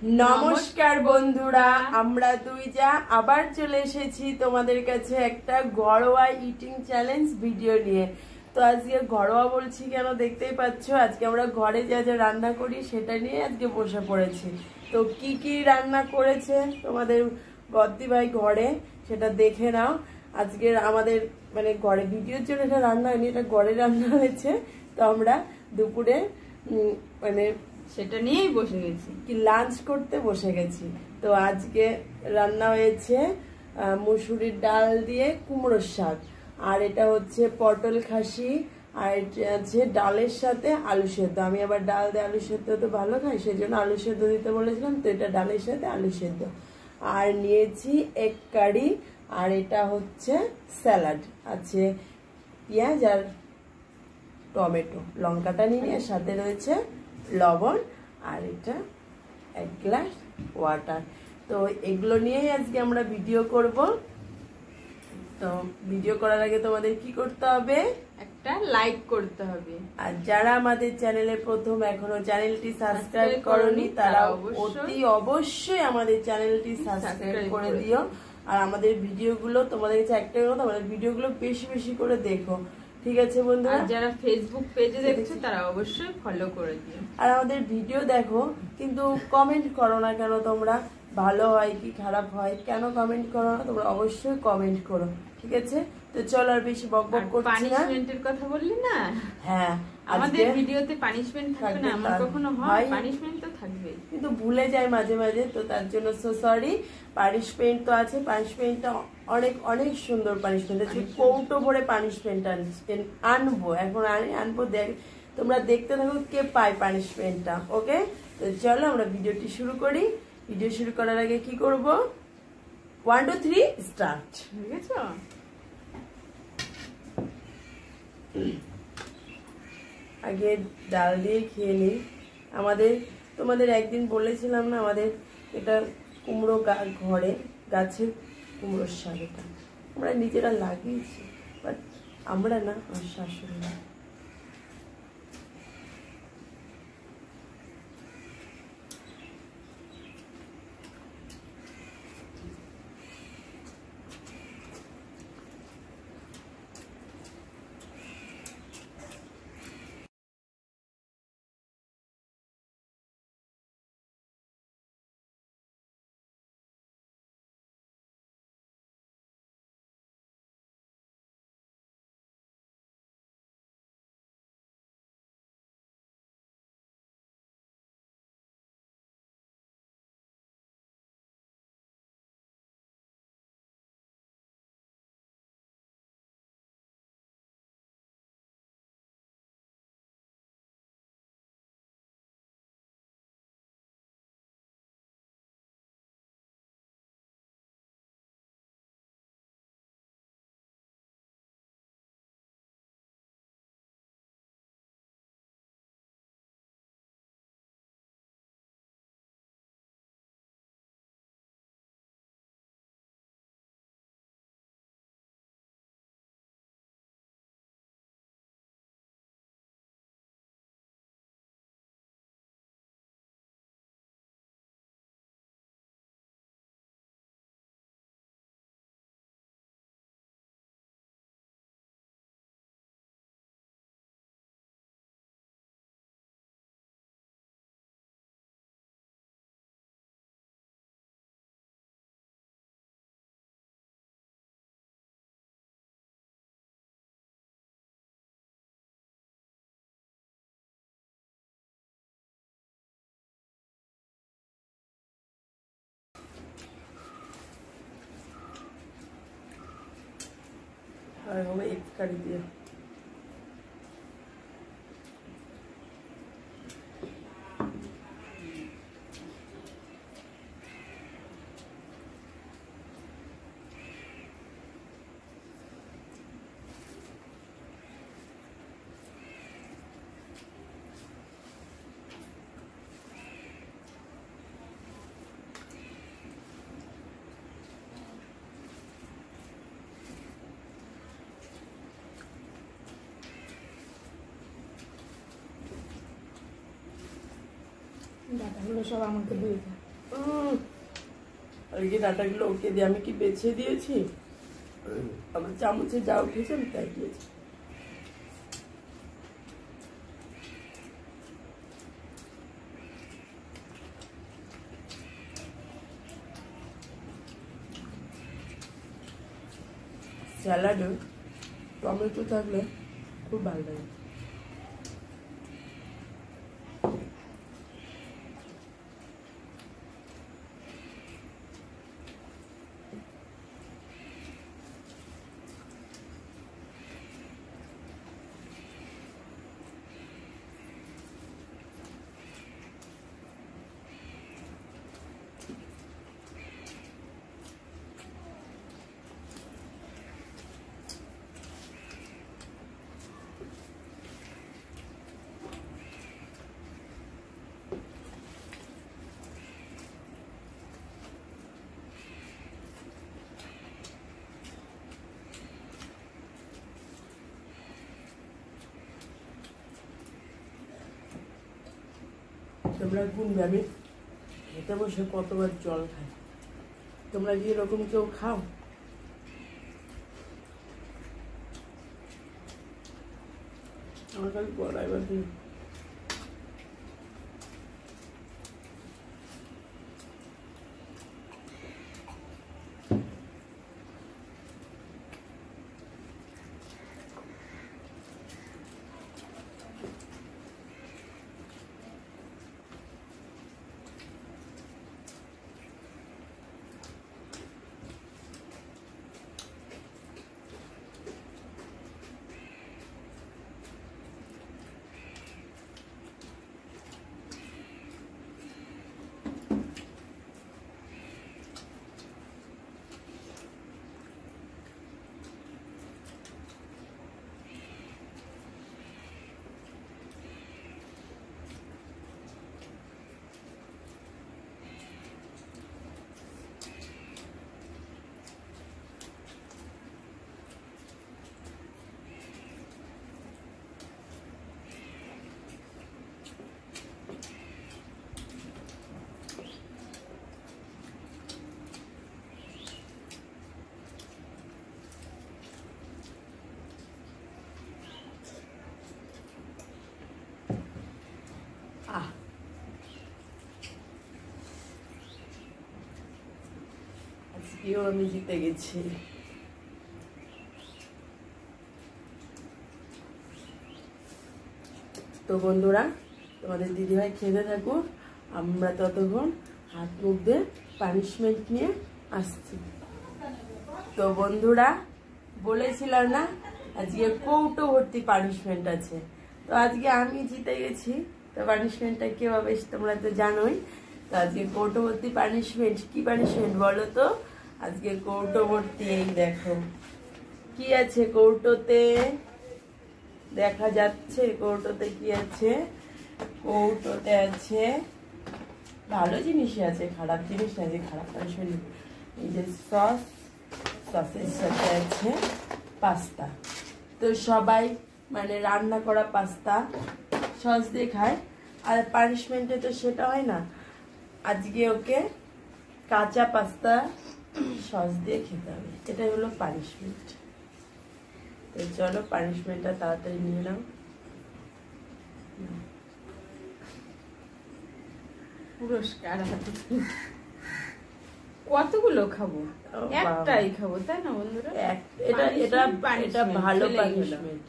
নমস্কার বন্ধুরা, আমরা দুই যা আবার চলে এসেছি তোমাদের কাছে একটা ঘরোয়া ইটিং চ্যালেঞ্জ ভিডিও নিয়ে। তো আজকে ঘরোয়া বলছি কেন, দেখতেই পাচ্ছ আজকে আমরা ঘরে যা যা রান্না করি সেটা নিয়ে আজকে বসে পড়েছি। তো কি কি রান্না করেছে তোমাদের বদ্দি ভাই ঘরে সেটা দেখে নাও। আজকে আমাদের মানে ঘরে ভিডিওর জন্য এটা রান্না হয়নি, এটা ঘরে রান্না হয়েছে। তো আমরা দুপুরে মানে সেটা নিয়েই বসে গেছি, কি লাঞ্চ করতে বসে গেছি। তো আজকে রান্না হয়েছে মুসুরির ডাল দিয়ে কুমড়োর শাক, আর এটা হচ্ছে পটল খাসি, আর এটা আছে ডালের সাথে আলু সেদ্ধ। আমি আবার ডাল দিয়ে আলু সেদ্ধ তো ভালো খাই, সেই জন্য আলু সেদ্ধ দিতে বলেছিলাম। তো এটা ডালের সাথে আলু সেদ্ধ। আর নিয়েছি এগ কারি, আর এটা হচ্ছে স্যালাড আছে, পেঁয়াজ আর টমেটো, লঙ্কাটা নিয়ে সাথে রয়েছে লবণ, আর এটা এক গ্লাস ওয়াটার। তো এগুলো নিয়েই আজকে আমরা ভিডিও করব। তো ভিডিও করার আগে তোমাদের কি করতে হবে? একটা লাইক করতে হবে। আর যারা আমাদের চ্যানেলে প্রথম এখনো চ্যানেলটি সাবস্ক্রাইব করনি তারা অতি অবশ্যই আমাদের চ্যানেলটি সাবস্ক্রাইব করে দিও। আর আমাদের ভিডিওগুলো তোমাদের কাছে একটাই কথা, আমাদের ভিডিওগুলো বেশি বেশি করে দেখো, ঠিক আছে বন্ধুরা? আর যারা ফেসবুক পেজে দেখছো তারা অবশ্যই ফলো করে দিও। আর আমাদের ভিডিও দেখো, কিন্তু কমেন্ট করো না কেন তোমরা? ভালো হয় কি খারাপ হয় কেন কমেন্ট করো না? তোমরা অবশ্যই কমেন্ট করো, ঠিক আছে? তো চলো আর বেশি বকবক করছি না। পানিশমেন্টের কথা বললি না? হ্যাঁ, আমাদের ভিডিওতে পানিশমেন্ট থাকবে না, আমার কখনো হয়? পানিশমেন্ট তো থাকবে, কিন্তু ভুলে যাই মাঝে মাঝে, তো তার জন্য সো সরি। পানিশমেন্ট তো আছে, পানিশমেন্টটা অনেক অনেক সুন্দর পানিশমেন্ট আছে, কৌটো ভরে পানিশমেন্ট আনবো, এখন আনবো। দেখ তোমরা দেখতে থাকো কে পায় পানিশমেন্টটা, ওকে? তো চলো আমরা ভিডিওটি শুরু করি। ভিডিও শুরু করার আগে কি করব? 1 2 3 স্টার্ট। ঠিক আছে? আগে ডাল দিয়ে খেয়ে নিই। তোমাদের একদিন বলেছিলাম না, আমাদের এটা কুমড়ো ঘরে গাছের কুমড়োর শাক, এটা আমরা নিজেরা লাগিয়েছি, বাট আমরা না, আমার শাশুড়ি না। আর আমরা এক কারি দিয়ে ডাটাগুলো সব আমাকে দিয়ে দাও। আর কি ডাটাগুলো ওকে দিয়ে আমি কি বেছে দিয়েছি, আমার চামচে যা উঠেছে আমি তাই দিয়েছি। স্যালাডে টমেটো থাকলে খুব ভালো লাগে। তোমরা গুনবে আমি খেতে বসে কতবার জল খাই, তোমরা কি এরকম কেউ খাও? আমার কাছে গলায় বাঁধি। আজকেও আমি জিতে গেছি। তো বন্ধুরা, তোমাদের দিদিভাই খেতে থাকুক, আমরা ততক্ষণ হাত মুখ দিয়ে পানিশমেন্ট নিয়ে আসছি। তো বন্ধুরা, বলেছিলাম না আজকে কৌটো ভর্তি পানিশমেন্ট আছে, তো আজকে আমি জিতে গেছি। তো পানিশমেন্টটা কি হবে তোমরা তো জানোই। তো আজকে কৌটো ভর্তি পানিশমেন্ট, কি পানিশমেন্ট বলো তো? আজকে কৌটো ভর্তি, এই দেখো কি আছে কৌটোতে, দেখা যাচ্ছে কৌটোতে কি আছে? কৌটোতে আছে ভালো জিনিসই আছে, খারাপ জিনিস আছে। খারাপ পানিশমেন্ট, এই যে সসের সাথে আছে পাস্তা। তো সবাই মানে রান্না করা পাস্তা সস দিয়ে খায়, আর পানিশমেন্টে তো সেটা হয় না। আজকে ওকে কাঁচা পাস্তা সস দিয়ে খেতে হবে, এটাই হলো পানিশমেন্ট। তো চলো পানিশমেন্টটা তাড়াতাড়ি নিয়ে নাও। পুরস্কার কতগুলো খাবো? একটাই খাবো, তাই না বন্ধুরা? এটা ভালো পানিশমেন্ট,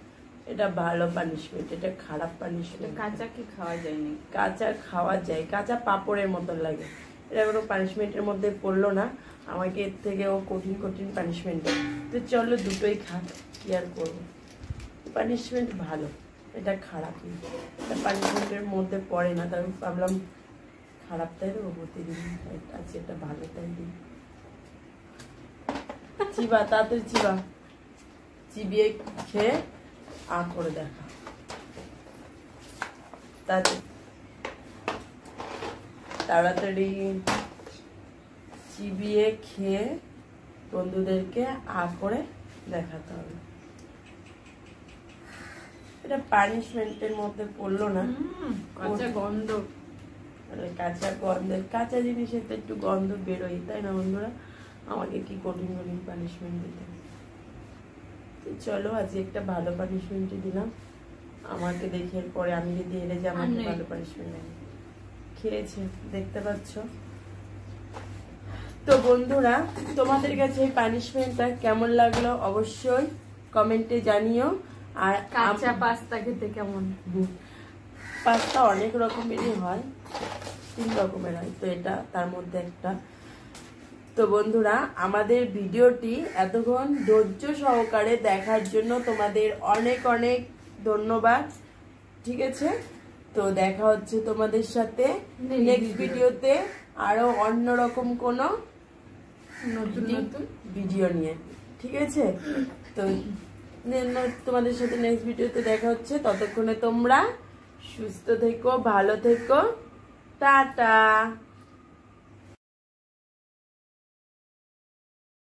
এটা ভালো পানিশমেন্ট, এটা খারাপ পানিশমেন্ট। কাঁচা কি খাওয়া যায়নি? কাঁচা খাওয়া যায়, কাঁচা পাপড়ের মতন লাগে। এটা কোনো পানিশমেন্টের মধ্যে পড়লো না, আমাকে এর থেকেও কঠিন কঠিন পানিশমেন্ট দেয়। তো চলো দুটোই খাক, কি আর করবো। পানিশমেন্ট ভালো, এটা খারাপ না, এটা পানিশমেন্টের মধ্যে পড়ে না। তাই ভাবলাম খারাপটাই দেবো প্রতিদিন, আজকে এটা ভালোটাই দিই। চিবা, তাড়াতাড়ি চিবা, চিবিয়ে খেয়ে করে দেখা। তাড়াতাড়ি চিবিয়ে খেয়ে বন্ধুদেরকে করে দেখাতে হবে। এটা পানিশমেন্টের মধ্যে পড়লো না, কাঁচা গন্ধ। মানে কাঁচা গন্ধের, কাঁচা জিনিসের তো একটু গন্ধ বেরোয়, তাই না বন্ধুরা? আমাকে কি কঠিন কঠিন পানিশমেন্ট দিতে। তো চলো আজকে একটা ভালো পানিশমেন্টই দিলাম। আমাকে দেখে পরে আমি যদি এলে যে আমাকে ভালো পানিশমেন্ট নেই, খেয়েছে দেখতে পাচ্ছ। তো বন্ধুরা তোমাদের কাছে এই পানিশমেন্টটা কেমন লাগলো অবশ্যই কমেন্টে জানিও। আর কাঁচা পাস্তা খেতে কেমন? পাস্তা অনেক রকমেরই হয়, 3 রকমের হয়, তো এটা তার মধ্যে একটা। তো বন্ধুরা আমাদের ভিডিওটি এতক্ষণ ধৈর্য সহকারে দেখার জন্য তোমাদের অনেক অনেক ধন্যবাদ। ঠিক আছে, তো দেখা হচ্ছে তোমাদের সাথে নেক্সট ভিডিওতে আরো অন্যরকম কোনো নতুন নতুন ভিডিও নিয়ে। ঠিক আছে, তো তোমাদের সাথে নেক্সট ভিডিওতে দেখা হচ্ছে। ততক্ষণে তোমরা সুস্থ থেকো, ভালো থেকো, টাটা।